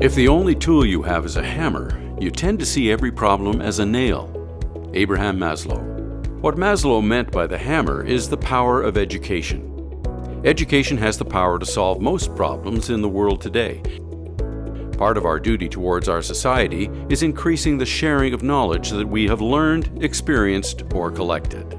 If the only tool you have is a hammer, you tend to see every problem as a nail. Abraham Maslow. What Maslow meant by the hammer is the power of education. Education has the power to solve most problems in the world today. Part of our duty towards our society is increasing the sharing of knowledge that we have learned, experienced, or collected.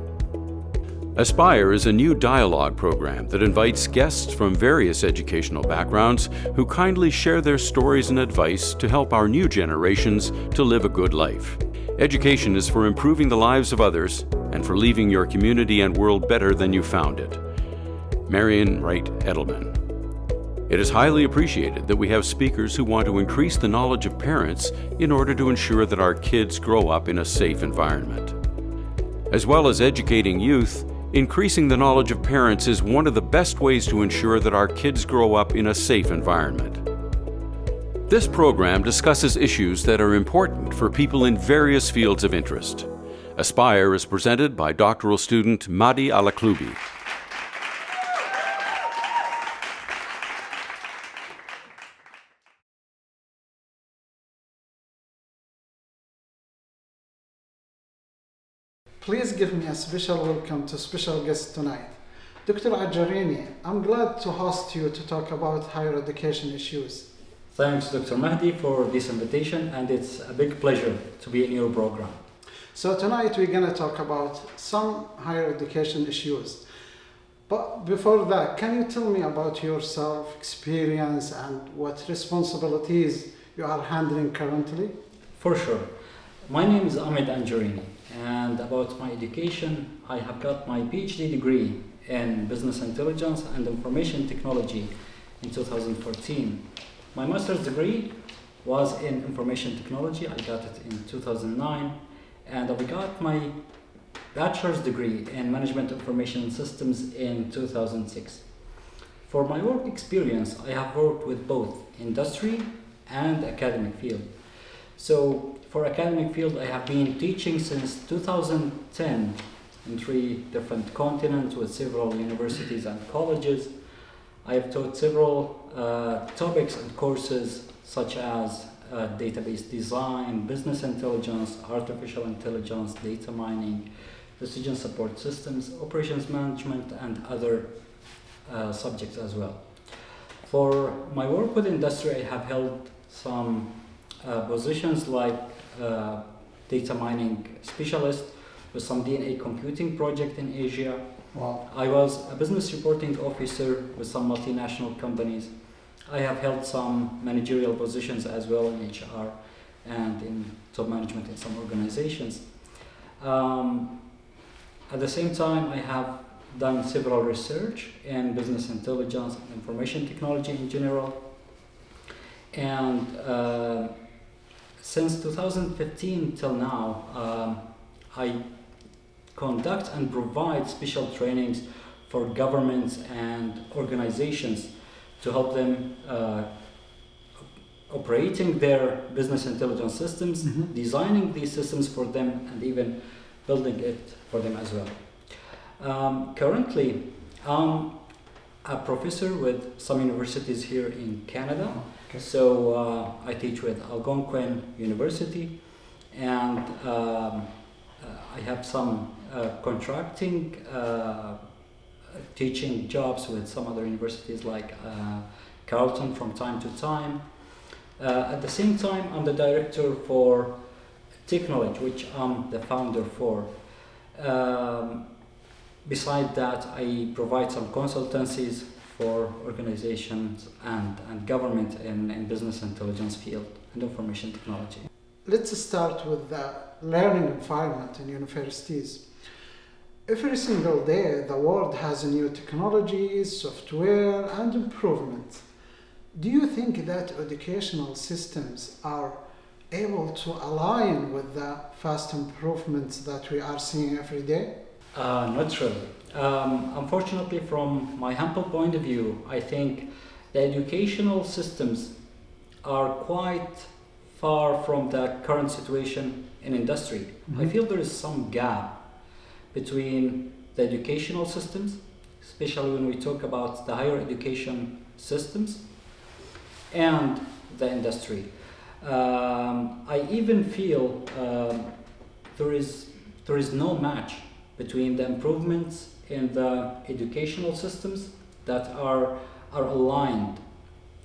Aspire is a new dialogue program that invites guests from various educational backgrounds who kindly share their stories and advice to help our new generations to live a good life. Education is for improving the lives of others and for leaving your community and world better than you found it. Marion Wright Edelman. It is highly appreciated that we have speakers who want to increase the knowledge of parents in order to ensure that our kids grow up in a safe environment. As well as educating youth, increasing the knowledge of parents is one of the best ways to ensure that our kids grow up in a safe environment. This program discusses issues that are important for people in various fields of interest. Aspire is presented by doctoral student Mahdi Al'aklupi. Please give me a special welcome to special guest tonight. Dr. Anjariny, I'm glad to host you to talk about higher education issues. Thanks, Dr. Mahdi, for this invitation, and it's a big pleasure to be in your program. So tonight we're going to talk about some higher education issues. But before that, can you tell me about yourself, experience, and what responsibilities you are handling currently? For sure. My name is Anjariny. And about my education, I have got my PhD degree in Business Intelligence and Information Technology in 2014. My master's degree was in Information Technology. I got it in 2009. And I got my bachelor's degree in Management Information Systems in 2006. For my work experience, I have worked with both industry and academic field. So for academic field, I have been teaching since 2010 in 3 different continents with several universities and colleges. I have taught several topics and courses such as database design, business intelligence, artificial intelligence, data mining, decision support systems, operations management, and other subjects as well. For my work with industry, I have held some positions like data mining specialist with some DNA computing project in Asia. Wow. I was a business reporting officer with some multinational companies. I have held some managerial positions as well in HR and in top management in some organizations. At the same time, I have done several research in business intelligence and information technology in general. And since 2015 till now, I conduct and provide special trainings for governments and organizations to help them operating their business intelligence systems, designing these systems for them, and even building it for them as well. Currently, I'm a professor with some universities here in Canada. Okay. So I teach with Algonquin University, and I have some contracting teaching jobs with some other universities like Carleton from time to time. At the same time, I'm the director for Technology, which I'm the founder for. Besides that, I provide some consultancies for organizations and government in business intelligence field and information technology. Let's start with the learning environment in universities. Every single day, the world has new technologies, software, and improvement. Do you think that educational systems are able to align with the fast improvements that we are seeing every day? Not really. Unfortunately, from my humble point of view, I think the educational systems are quite far from the current situation in industry. I feel there is some gap between the educational systems, especially when we talk about the higher education systems, and the industry. I even feel there is no match between the improvements in the educational systems that are aligned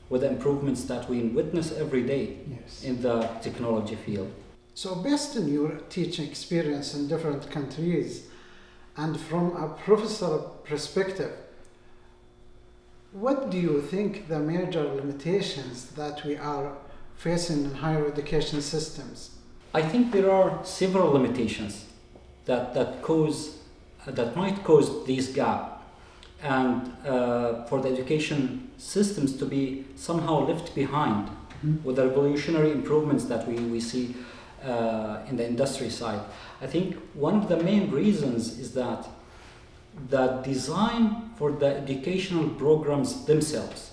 with the improvements that we witness every day in the technology field. So based on your teaching experience in different countries and from a professor perspective, what do you think the major limitations that we are facing in higher education systems? I think there are several limitations that might cause this gap, and for the education systems to be somehow left behind with the revolutionary improvements that we see in the industry side. I think one of the main reasons is that the design for the educational programs themselves,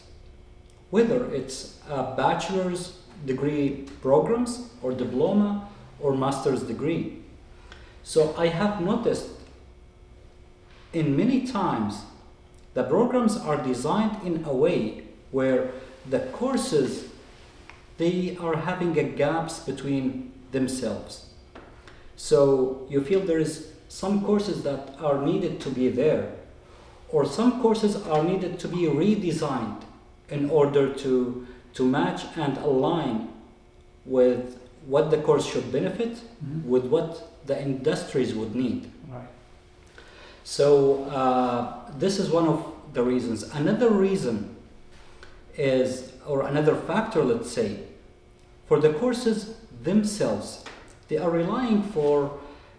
whether it's a bachelor's degree programs or diploma or master's degree. So I have noticed in many times the programs are designed in a way where the courses, they are having a gaps between themselves. So you feel there is some courses that are needed to be there, or some courses are needed to be redesigned in order to match and align with what the course should benefit, with what the industries would need. Right. So this is one of the reasons. Another reason is, or another factor, let's say, for the courses themselves, they are relying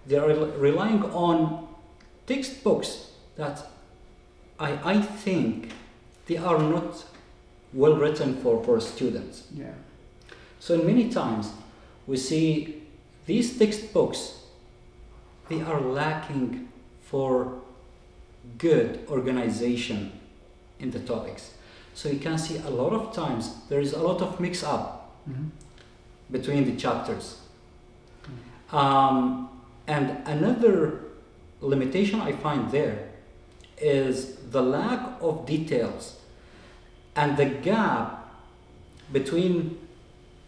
on textbooks that I think they are not well written for students. Yeah. So many times we see these textbooks, they are lacking for good organization in the topics. So you can see a lot of times there is a lot of mix up between the chapters. And another limitation I find there is the lack of details and the gap between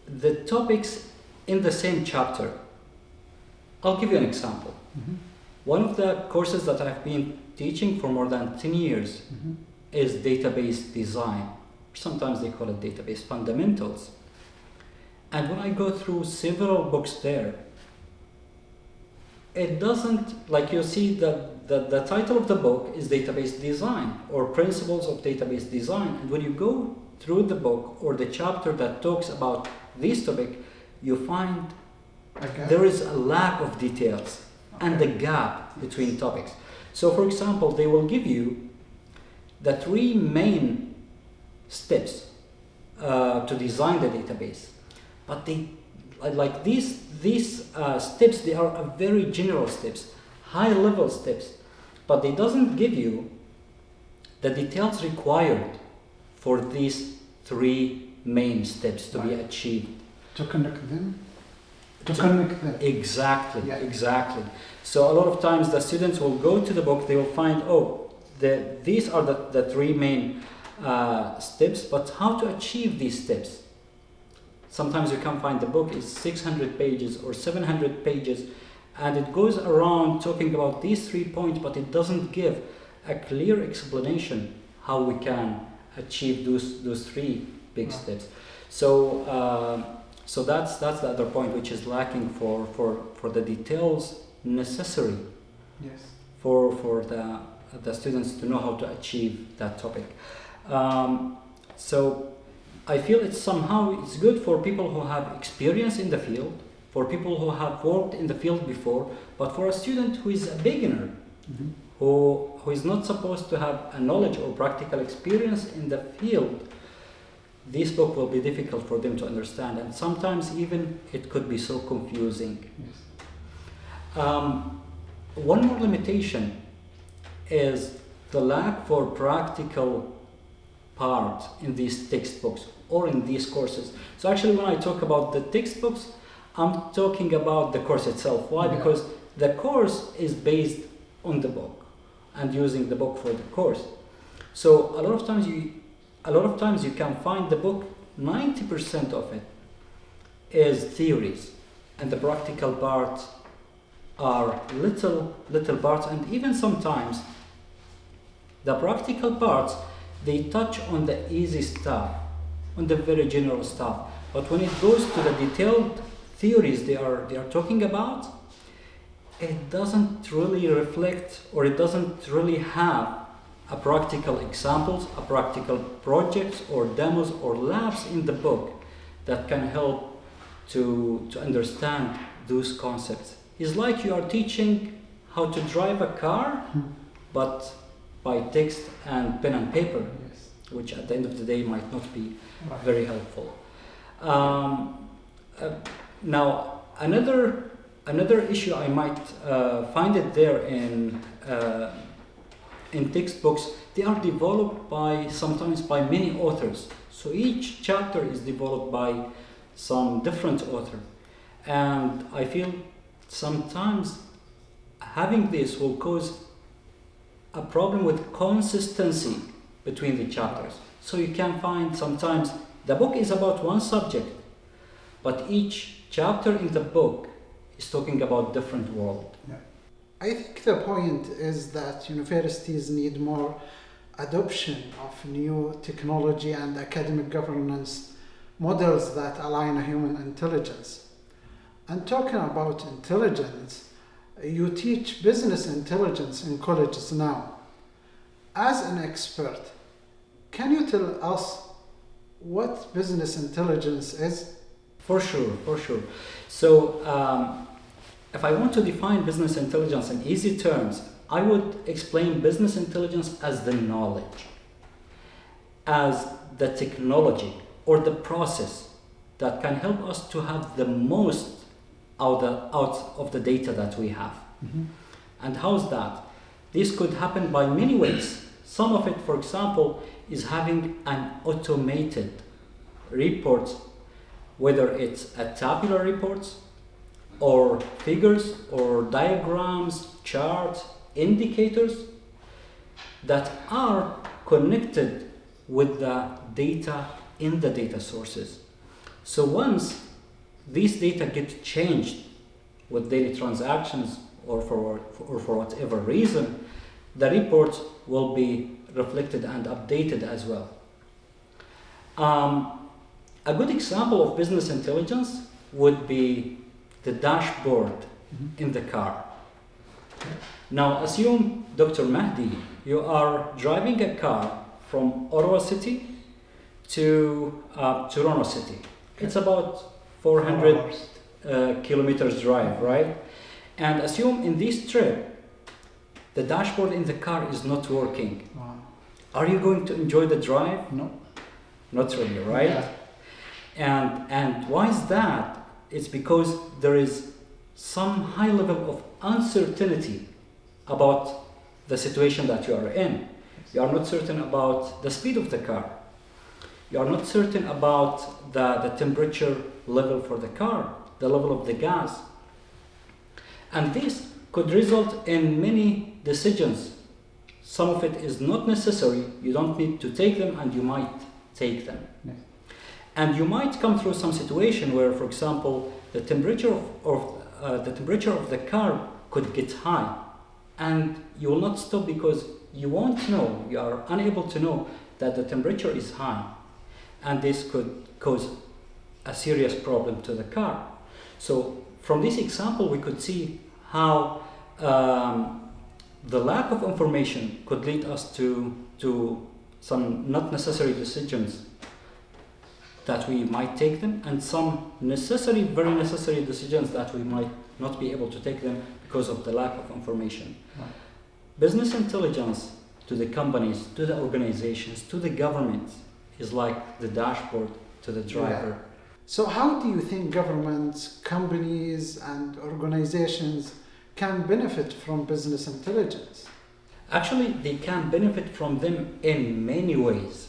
the topics in the same chapter. I'll give you an example. One of the courses that I've been teaching for more than 10 years is database design. Sometimes they call it database fundamentals. And when I go through several books there, it doesn't, like you see the title of the book is database design or principles of database design. And when you go through the book or the chapter that talks about this topic, you find there is a lack of details and the gap between topics. So for example, they will give you the 3 main steps to design the database. But they, like these steps, they are very general steps, high level steps, but they doesn't give you the details required for these 3 main steps to be achieved. To connect them? To connect them. Exactly, exactly. So a lot of times the students will go to the book, they will find, these are the 3 main steps, but how to achieve these steps? Sometimes you can find the book is 600 pages or 700 pages, and it goes around talking about these 3 points, but it doesn't give a clear explanation how we can achieve those 3 big steps. So so that's the other point, which is lacking for the details necessary for the students to know how to achieve that topic. So I feel it's good for people who have experience in the field, for people who have worked in the field before, but for a student who is a beginner, who is not supposed to have a knowledge or practical experience in the field, this book will be difficult for them to understand, and sometimes even it could be so confusing. One more limitation is the lack for practical part in these textbooks or in these courses. So actually when I talk about the textbooks, I'm talking about the course itself. Why? Because the course is based on the book and using the book for the course. So a lot of times you can find the book 90% of it is theories, and the practical parts are little parts, and even sometimes the practical parts, they touch on the easy stuff, on the very general stuff. But when it goes to the detailed theories they are talking about, it doesn't really reflect, or it doesn't really have a practical examples, a practical projects or demos or labs in the book that can help to understand those concepts. It's like you are teaching how to drive a car, but by text and pen and paper, Yes. which at the end of the day might not be Right. very helpful. Now, another issue I might find it there in textbooks, they are developed sometimes by many authors. So each chapter is developed by some different author. And I feel sometimes having this will cause a problem with consistency between the chapters. So you can find sometimes the book is about one subject, but each chapter in the book is talking about different world. Yeah. I think the point is that universities need more adoption of new technology and academic governance models that align human intelligence. And talking about intelligence, you teach business intelligence in colleges now. As an expert, can you tell us what business intelligence is? For sure. So, if I want to define business intelligence in easy terms, I would explain business intelligence as the knowledge, as the technology or the process that can help us to have the most out of the data that we have. Mm-hmm. And how's that? This could happen by many ways. Some of it, for example, is having an automated report, whether it's a tabular reports or figures or diagrams, charts, indicators that are connected with the data in the data sources. So once these data get changed with daily transactions or for whatever reason, the reports will be reflected and updated as well. A good example of business intelligence would be the dashboard in the car. Now assume, Dr. Mahdi, you are driving a car from Ottawa City to Toronto City. It's about 400 kilometers drive, right? And assume in this trip, the dashboard in the car is not working. Wow. Are you going to enjoy the drive? No. Not really, right? Yeah. And why is that? It's because there is some high level of uncertainty about the situation that you are in. You are not certain about the speed of the car. You are not certain about the temperature level for the car, the level of the gas. And this could result in many decisions. Some of it is not necessary, you don't need to take them, and you might take them. Yes. And you might come through some situation where, for example, the temperature of the car could get high, and you will not stop because you won't know, you are unable to know that the temperature is high, and this could cause a serious problem to the car. So from this example, we could see how the lack of information could lead us to some not necessary decisions that we might take them, and some very necessary decisions that we might not be able to take them because of the lack of information. Right. Business intelligence to the companies, to the organizations, to the governments is like the dashboard to the driver. Yeah. So how do you think governments, companies, and organizations can benefit from business intelligence? Actually, they can benefit from them in many ways.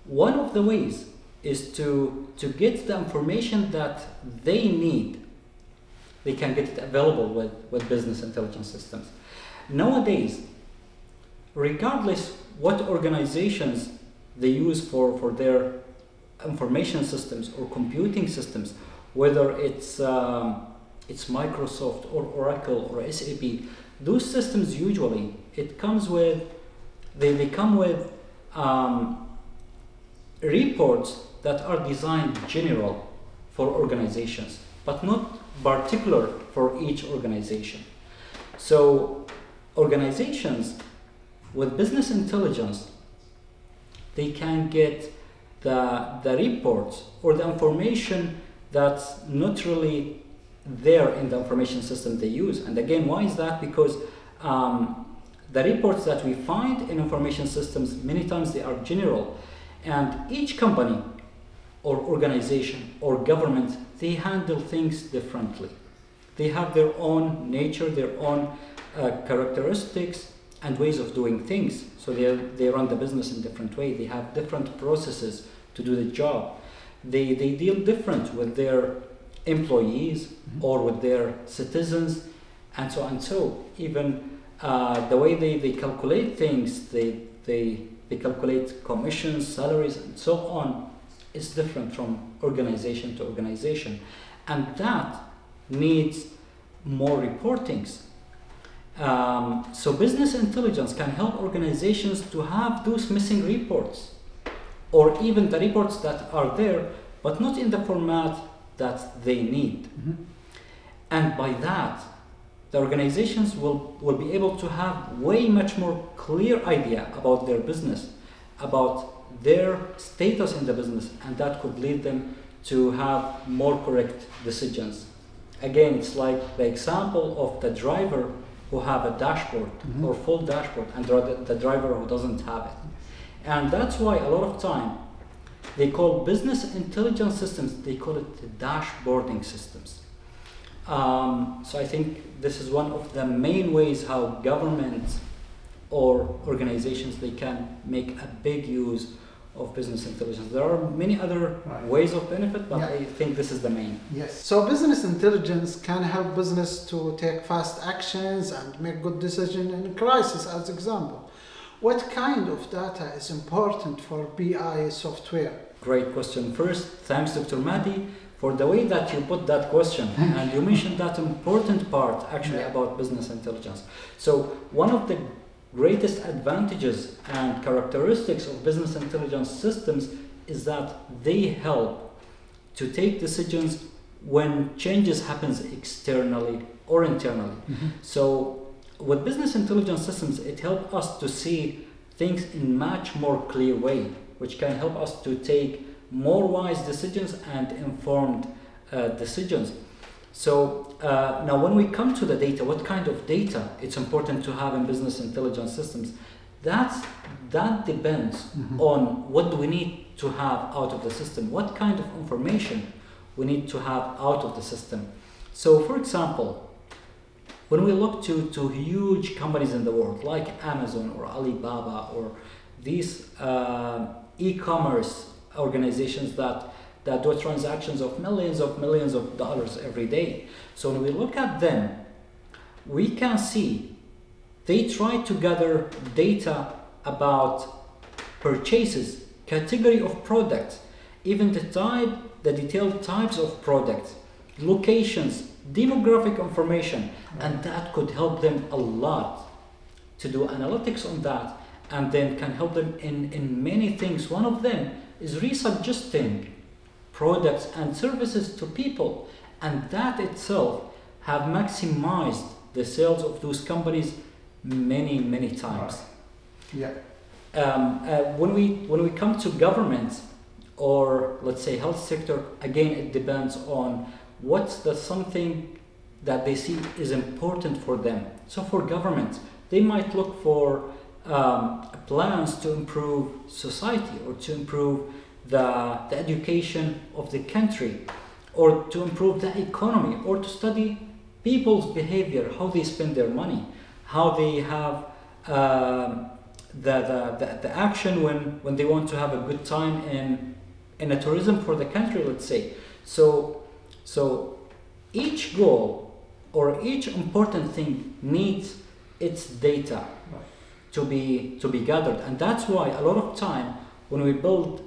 One of the ways is to get the information that they need. They can get it available with business intelligence systems. Nowadays, regardless what organizations they use for their information systems or computing systems, whether it's Microsoft or Oracle or SAP, those systems usually it comes with they come with reports that are designed general for organizations, but not particular for each organization. So organizations with business intelligence, they can get the reports or the information that's not really there in the information system they use. And again, why is that? Because the reports that we find in information systems, many times they are general, and each company or organization or government, they handle things differently. They have their own nature, their own characteristics and ways of doing things. So they run the business in different way. They have different processes to do the job. They deal different with their employees or with their citizens, and so on. So even the way they calculate things, they calculate commissions, salaries, and so on, is different from organization to organization, and that needs more reportings. So business intelligence can help organizations to have those missing reports, or even the reports that are there, but not in the format that they need. And by that, the organizations will be able to have way much more clear idea about their business, about their status in the business, and that could lead them to have more correct decisions. Again, it's like the example of the driver who have a dashboard or full dashboard, and the driver who doesn't have it. And that's why a lot of time they call business intelligence systems, they call it the dashboarding systems. So I think this is one of the main ways how governments or organizations, they can make a big use of business intelligence. There are many other ways of benefit, but I think this is the main. Yes. So business intelligence can help business to take fast actions and make good decisions in a crisis, as example. What kind of data is important for BI software? Great question. First, thanks, Dr. Mahdi, for the way that you put that question. And you mentioned that important part actually about business intelligence. So one of the greatest advantages and characteristics of business intelligence systems is that they help to take decisions when changes happens externally or internally. So with business intelligence systems, it helps us to see things in much more clear way, which can help us to take more wise decisions and informed decisions. So now when we come to the data, what kind of data it's important to have in business intelligence systems, that depends on what do we need to have out of the system, what kind of information we need to have out of the system. So for example, when we look to huge companies in the world like Amazon or Alibaba or these e-commerce organizations that do transactions of millions of dollars every day. So when we look at them, we can see they try to gather data about purchases, category of products, even the detailed types of products, locations, demographic information, and that could help them a lot to do analytics on that, and then can help them in many things. One of them is resuggesting products and services to people, and that itself have maximized the sales of those companies many times. When we come to government or let's say health sector, again it depends on what's the something that they see is important for them. So for government, they might look for plans to improve society or to improve the education of the country, or to improve the economy, or to study people's behavior, how they spend their money, how they have the action when they want to have a good time in a tourism for the country, let's say. So each goal or each important thing needs its data to be gathered, and that's why a lot of time when we build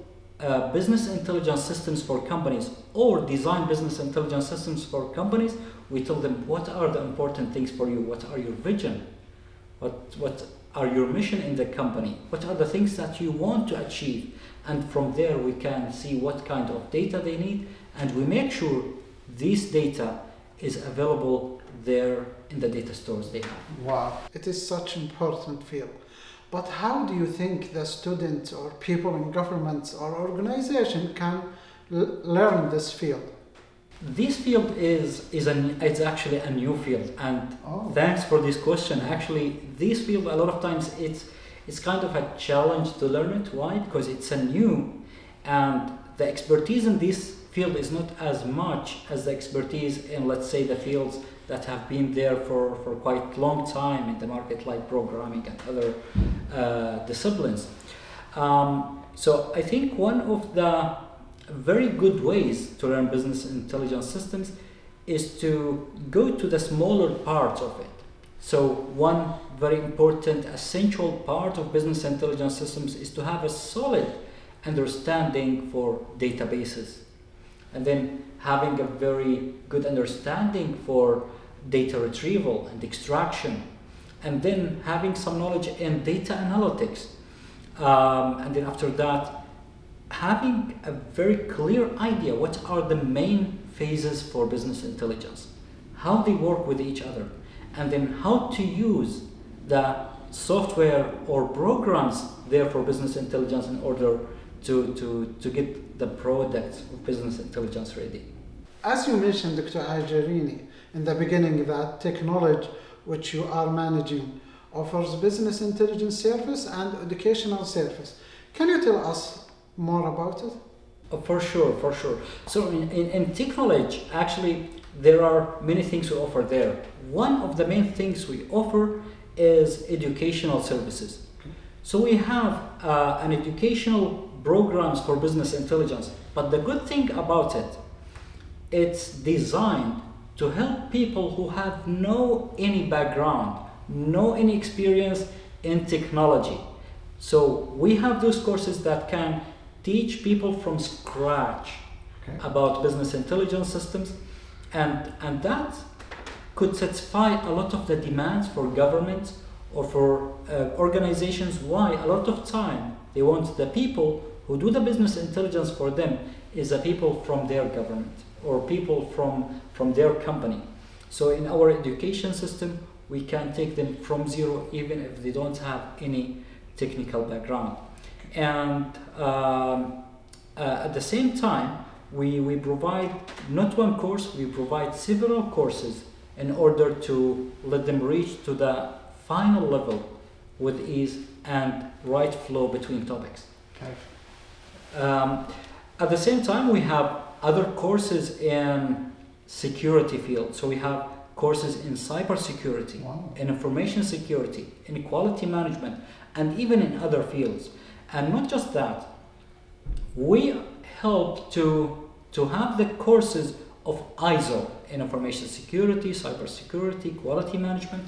business intelligence systems for companies or design business intelligence systems for companies, we tell them what are the important things for you, what are your vision, what are your mission in the company, what are the things that you want to achieve, and from there we can see what kind of data they need, and we make sure this data is available there in the data stores they have. Wow, it is such an important field. But how do you think the students or people in governments or organization can learn this field? This field it's actually a new field, and thanks for this question. Actually, this field a lot of times it's kind of a challenge to learn it. Why? Because it's a new, and the expertise in this field is not as much as the expertise in, let's say, the fields that have been there for quite long time in the market, like programming and other disciplines. So I think one of the very good ways to learn business intelligence systems is to go to the smaller parts of it. So one very important, essential part of business intelligence systems is to have a solid understanding for databases, and then having a very good understanding for data retrieval and extraction, and then having some knowledge in data analytics, and then after that having a very clear idea what are the main phases for business intelligence, how they work with each other, and then how to use the software or programs there for business intelligence in order to get the product of business intelligence ready. As you mentioned, Dr. Anjariny, in the beginning, that technology which you are managing offers business intelligence service and educational service. Can you tell us more about it? For sure. So in technology, actually, there are many things we offer there. One of the main things we offer is educational services. So we have an educational programs for business intelligence, but the good thing about it, it's designed to help people who have no any background, no any experience in technology. So we have those courses that can teach people from scratch about business intelligence systems, and that could satisfy a lot of the demands for governments or for organizations. Why? A lot of time they want the people who do the business intelligence for them is the people from their government or people from their company. So in our education system, we can take them from zero even if they don't have any technical background. And at the same time, we provide not one course, we provide several courses in order to let them reach to the final level with ease and right flow between topics. At the same time, we have other courses in security field. So we have courses in cybersecurity, in information security, in quality management, and even in other fields. And not just that, we help to have the courses of ISO in information security, cybersecurity, quality management.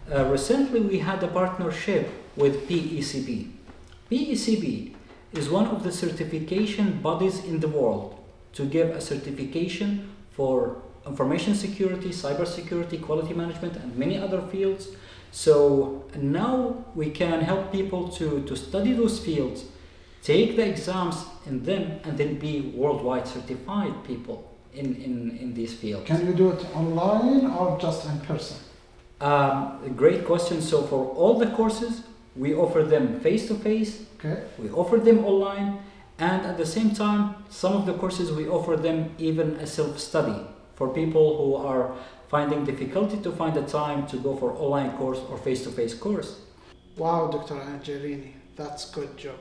Recently, we had a partnership with PECB. PECB is one of the certification bodies in the world to give a certification for information security, cybersecurity, quality management, and many other fields. So now we can help people to study those fields, take the exams in them, and then be worldwide certified people in these fields. Can you do it online or just in person? Great question. So for all the courses, we offer them face-to-face, we offer them online, and at the same time, some of the courses we offer them even a self-study for people who are finding difficulty to find the time to go for online course or face-to-face course. Wow, Dr. Anjariny, that's good job.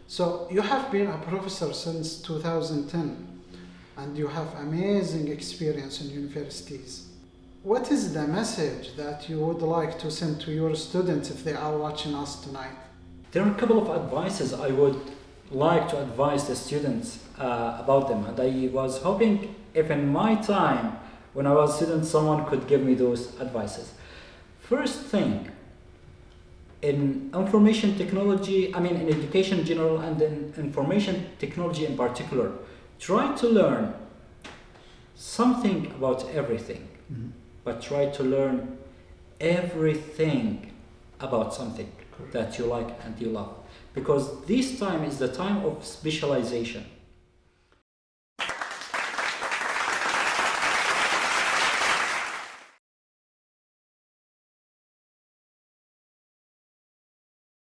So you have been a professor since 2010 and you have amazing experience in universities. What is the message that you would like to send to your students if they are watching us tonight? There are a couple of advices I would like to advise the students about them, and I was hoping if in my time when I was a student someone could give me those advices. First thing, in information technology, I mean in education in general and in information technology in particular, try to learn something about everything, but try to learn everything about something that you like and you love. Because this time is the time of specialization.